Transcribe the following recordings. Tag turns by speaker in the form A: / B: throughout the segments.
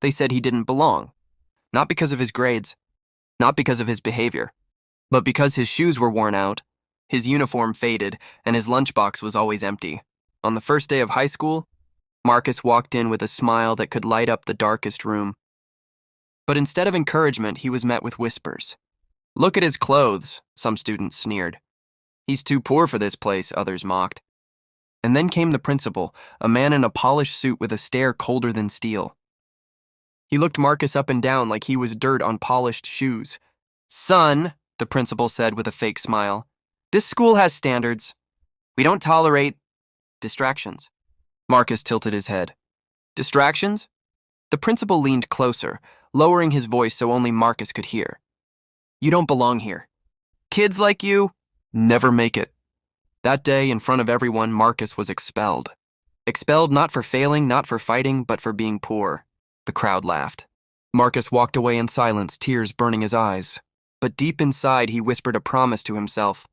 A: They said he didn't belong. Not because of his grades, not because of his behavior, but because his shoes were worn out, his uniform faded, and his lunchbox was always empty. On the first day of high school, Marcus walked in with a smile that could light up the darkest room. But instead of encouragement, he was met with whispers. "Look at his clothes," some students sneered. "He's too poor for this place," others mocked. And then came the principal, a man in a polished suit with a stare colder than steel. He looked Marcus up and down like he was dirt on polished shoes. "Son," the principal said with a fake smile, "this school has standards. We don't tolerate distractions." Marcus tilted his head. "Distractions?" The principal leaned closer, lowering his voice so only Marcus could hear. "You don't belong here. Kids like you never make it." That day, in front of everyone, Marcus was expelled. Expelled not for failing, not for fighting, but for being poor. The crowd laughed. Marcus walked away in silence, tears burning his eyes. But deep inside, he whispered a promise to himself.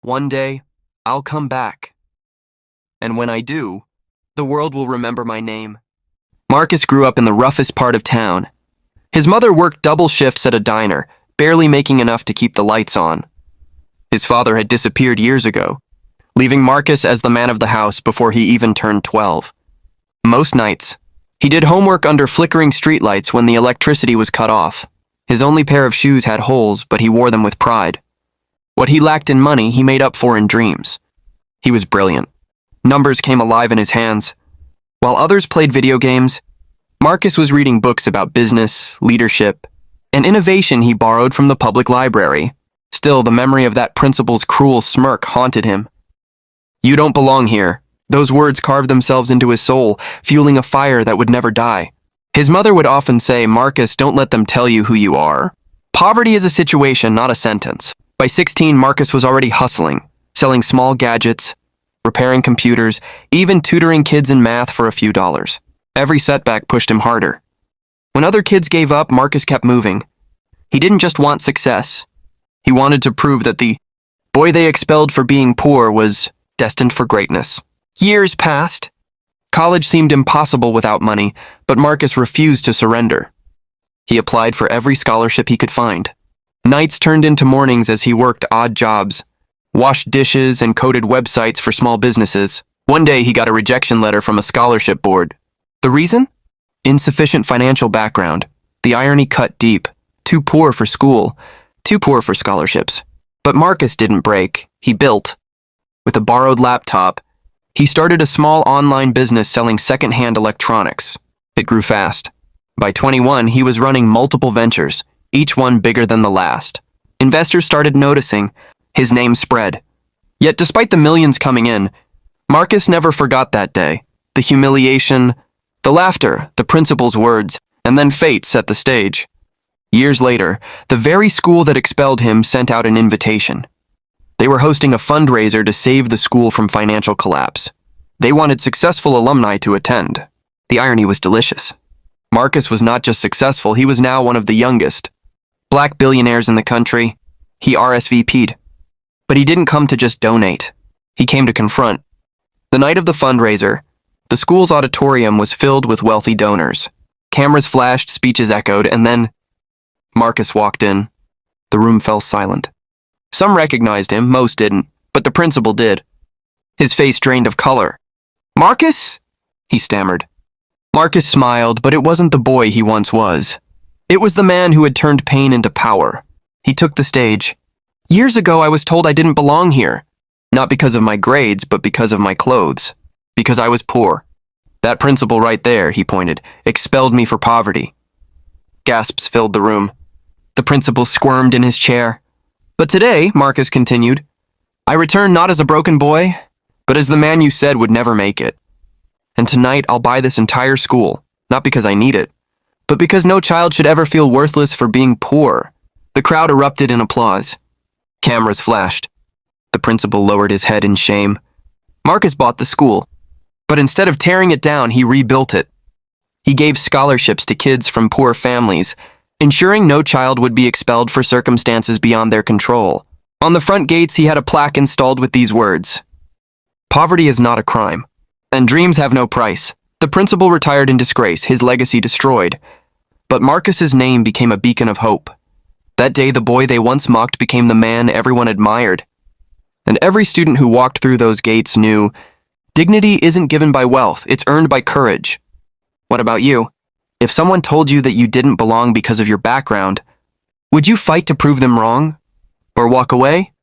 A: "One day, I'll come back. And when I do, the world will remember my name." Marcus grew up in the roughest part of town. His mother worked double shifts at a diner, barely making enough to keep the lights on. His father had disappeared years ago, leaving Marcus as the man of the house before he even turned 12. Most nights, he did homework under flickering streetlights when the electricity was cut off. His only pair of shoes had holes, but he wore them with pride. What he lacked in money, he made up for in dreams. He was brilliant. Numbers came alive in his hands. While others played video games, Marcus was reading books about business, leadership, and innovation he borrowed from the public library. Still, the memory of that principal's cruel smirk haunted him. "You don't belong here." Those words carved themselves into his soul, fueling a fire that would never die. His mother would often say, "Marcus, don't let them tell you who you are." Poverty is a situation, not a sentence. By 16, Marcus was already hustling, selling small gadgets, repairing computers, even tutoring kids in math for a few dollars. Every setback pushed him harder. When other kids gave up, Marcus kept moving. He didn't just want success. He wanted to prove that the boy they expelled for being poor was destined for greatness. Years passed. College seemed impossible without money, but Marcus refused to surrender. He applied for every scholarship he could find. Nights turned into mornings as he worked odd jobs, washed dishes, and coded websites for small businesses. One day, he got a rejection letter from a scholarship board. The reason? Insufficient financial background. The irony cut deep. Too poor for school. Too poor for scholarships. But Marcus didn't break. He built. With a borrowed laptop, he started a small online business selling secondhand electronics. It grew fast. By 21, he was running multiple ventures, each one bigger than the last. Investors started noticing. His name spread. Yet despite the millions coming in, Marcus never forgot that day. The humiliation, the laughter, the principal's words, and then fate set the stage. Years later, the very school that expelled him sent out an invitation. They were hosting a fundraiser to save the school from financial collapse. They wanted successful alumni to attend. The irony was delicious. Marcus was not just successful, he was now one of the youngest Black billionaires in the country. He RSVP'd. But he didn't come to just donate. He came to confront. The night of the fundraiser, the school's auditorium was filled with wealthy donors. Cameras flashed, speeches echoed, and then Marcus walked in. The room fell silent. Some recognized him, most didn't, but the principal did. His face drained of color. "Marcus?" he stammered. Marcus smiled, but it wasn't the boy he once was. It was the man who had turned pain into power. He took the stage. "Years ago, I was told I didn't belong here. Not because of my grades, but because of my clothes. Because I was poor. That principal right there," he pointed, "expelled me for poverty." Gasps filled the room. The principal squirmed in his chair. "But today," Marcus continued, "I return not as a broken boy, but as the man you said would never make it. And tonight I'll buy this entire school, not because I need it, but because no child should ever feel worthless for being poor." The crowd erupted in applause. Cameras flashed. The principal lowered his head in shame. Marcus bought the school, but instead of tearing it down, he rebuilt it. He gave scholarships to kids from poor families, ensuring no child would be expelled for circumstances beyond their control. On the front gates, he had a plaque installed with these words: "Poverty is not a crime, and dreams have no price." The principal retired in disgrace, his legacy destroyed, But Marcus's name became a beacon of hope. That day, the boy they once mocked became the man everyone admired. And every student who walked through those gates knew, dignity isn't given by wealth, it's earned by courage. What about you? If someone told you that you didn't belong because of your background, would you fight to prove them wrong? Or walk away?